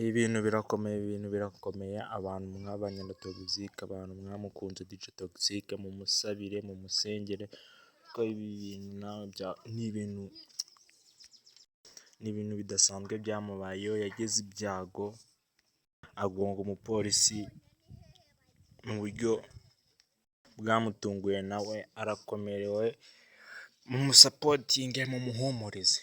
Ibintu birakomeye abantu mw'abanyatogisike, abantu mwamukunze DJ Toxic, mumusabire mumusengere kuko ibi bintu ni ibintu bidasanzwe byamubayeho. Yagize ibyago agonga umupolisi mu buryo bwamutunguye, nawe arakomerewe, mumusapotinge mumuhumurize.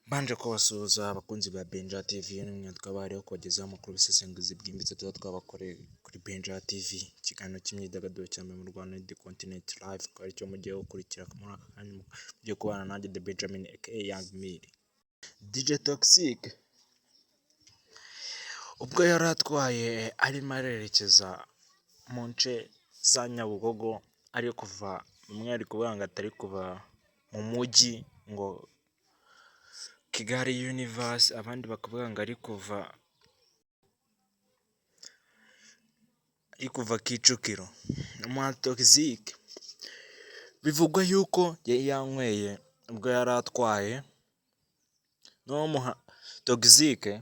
Mbanje kubasuhuza abakunzi ba Benja TV, nimwe twabariho kubagezaho amakuru y'ubusesenguzi bwimbitse tuba twabakoreye kuri Benja TV, ikiganiro cy'imyidagaduro cya mbere mu Rwanda, The Continent Live, ko aricyo mugiye gukurikira muri aka kanya, mugiye kubana nanjye The Benjamin aka Young Miri. DJ Toxic ubwo yari atwaye arimo arerekeza mu nce za Nyabugogo, ari kuva umwe ari kuvuga ngo atari kuva mu mujyi ngo Kigali Universe, abandi bakavuga ngo ari kuva Kicukiro. Toxic bivugwa yuko yari yanyweye ubwo yari atwaye, Toxic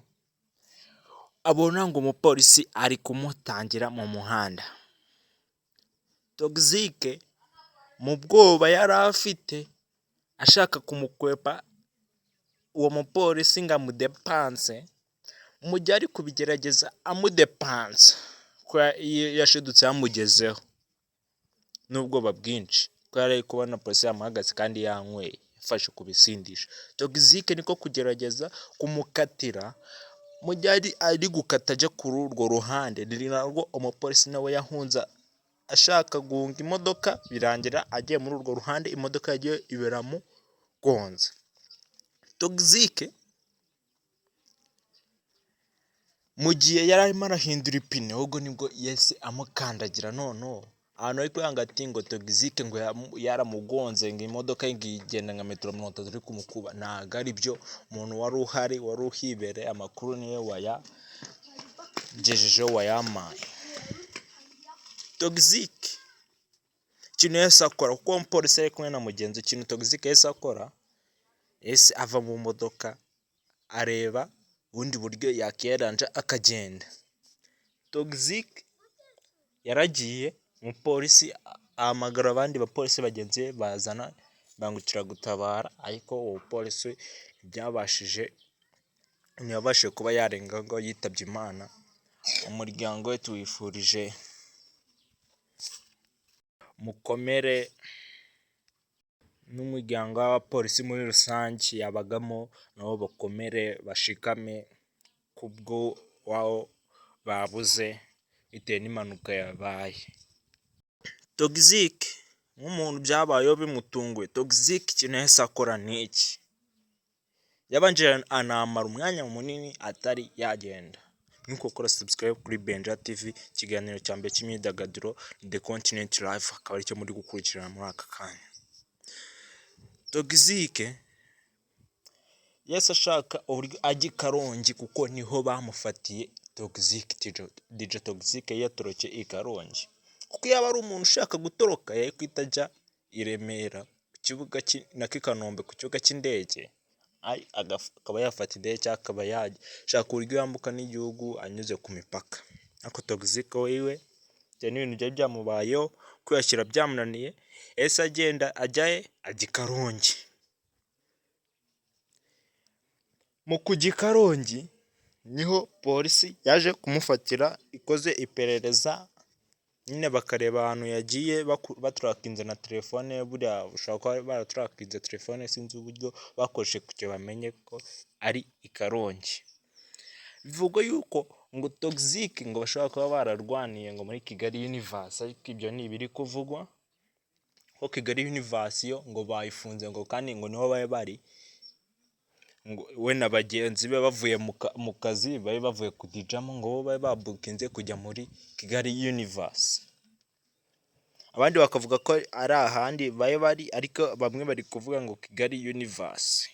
abona ngo umupolisi ari kumutangira mu muhanda. Toxic mu bwoba yari afite ashaka kumukwepa uwo mupolisi ngo amudepanse, mu gihe ari kubigerageza amudepanse ko yashidutse yamugezeho n'ubwoba bwinshi, ko yari kubona polisi yamuhagaze kandi yanyweye yafashe ku bisindisha. Toxic niko kugerageza kumukatira, mu gihe ari gukata ajya kuri urwo ruhande, ni narwo umupolisi nawe yahunze ashaka guhunga imodoka, birangira agiye muri urwo ruhande, imodoka yagiye iberamugonze. Toxic mu gihe yari arimo arahindura ipine, ahubwo nibwo yese amukandagira. Noneho ahantu ari kwihanga ati ngo Toxic ngo yaramugonze, ngo imodoka ye igenda nka metero 30 iri kumukuba. Ntago ari byo, umuntu wari uhari wari uhibereye, amakuru niwe wayagejejeho wayamaye. Toxic ikintu yahise akora, kuko umupolisi ari kumwe na mugenzi, ikintu Toxic yahise akora, yahise ava mu modoka areba ubundi buryo yakiyaranja akagenda. Toxic yaragiye, umupolisi ahamagara abandi bapolisi bagenzi be bazana imbangukiragutabara, ariko uwo polisi ntiyabashije kuba yarenga ngo yitabye Imana. Umuryango we tuwifurije mukomere, n'umuryango w'abapolisi muri rusange yabagamo nabo bakomere bashikame kubwo wabo babuze bitewe n'impanuka yabaye. Toxic nk'umuntu byabayeho bimutunguye, Toxic ikintu yahise akora ni iki: yabanje anamara umwanya munini atari yagenda. Nuko kora subscribe kuri Benja TV, ikiganiro cya mbere cy'imyidagaduro, The Continent Live, akaba aricyo muri gukurikirana muri aka kanya. Toxic yahise ashaka uburyo ajya i Karongi, kuko niho bamufatiye DJ Toxic yatorokeye i Karongi. Kuko yaba ari umuntu ushaka gutoroka, yari kwita ajya i Remera ku kibuga na Kanombe ku kibuga cy'indege, akaba yafata indege cyangwa akaba yashaka uburyo yambuka n'igihugu anyuze ku mipaka. Ariko Toxic wiwe bitewe n'ibintu byari byamubayeho, kwiyakira byamunaniye, yahise agenda ajya i Karongi. Mu kujya i Karongi niho polisi yaje kumufatira, ikoze iperereza nyine bakareba ahantu yagiye baturakinze na telefone, buriya ushobora kuba baraturakinze telefone, sinzi uburyo bakoresheje kugira bamenye ko ari i Karongi. Bivugwa yuko ngo Toxic ngo bashobora kuba bararwaniye ngo muri Kigali Universe, ariko ibyo ni ibiri kuvugwa, ko Kigali Universe yo ngo bayifunze, ngo kandi ngo niho bari ngo we na bagenzi be bavuye mu kazi, bari bavuye kudijamo, ngo bo bari babukinze kujya muri Kigali Universe. Abandi bakavuga ko ari ahandi bari, ariko bamwe bari kuvuga ngo Kigali Universe.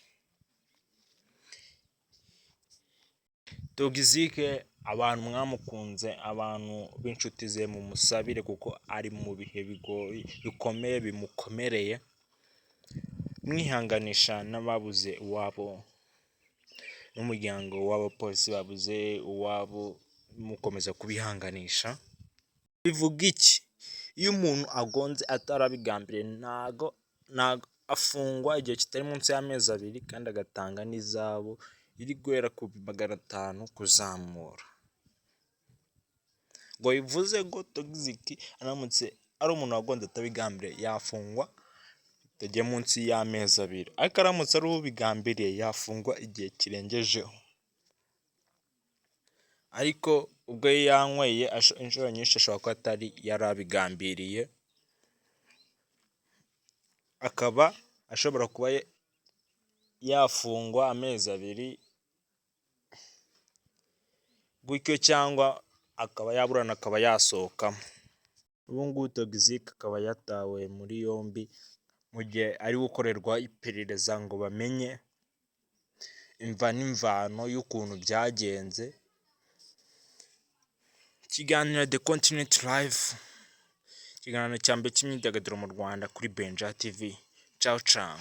Toxic abantu mwamukunze, abantu b'inshuti ze mumusabire, kuko ari mu bihe bikomeye bimukomereye, mwihanganisha n'ababuze iwabo. n'umuryango w'abapolisi babuze uwabo mukomeza kubihanganisha. Bivuga iki? Iyo umuntu agonze atarabigambiriye ntago afungwa igihe kitari munsi y'amezi 2 kandi agatanga n'izahabu iri guhera ku 500 kuzamura. Ngo bivuze ngo Toxic aramutse ari umuntu wagonze atabigambiriye yafungwa bitagiye munsi y'amezi 2, ariko aramutse ari ubigambiriye yafungwa igihe kirengejeho. Ariko ubwo yanyweye inshuro nyinshi ashobora kuba atari yarabigambiriye, akaba ashobora kuba yafungwa amezi 2 gutyo, cyangwa akaba yaburana akaba yasohokamo. Ubu ngubu Toxic akaba yatawe muri yombi mu gihe ari gukorerwa iperereza ngo bamenye imva n'imvano y'ukuntu byagenze. Ikiganiro The Continent Live, ikiganiro cya mbere cy'imyidagaduro mu Rwanda kuri Benja TV. Ciao ciao.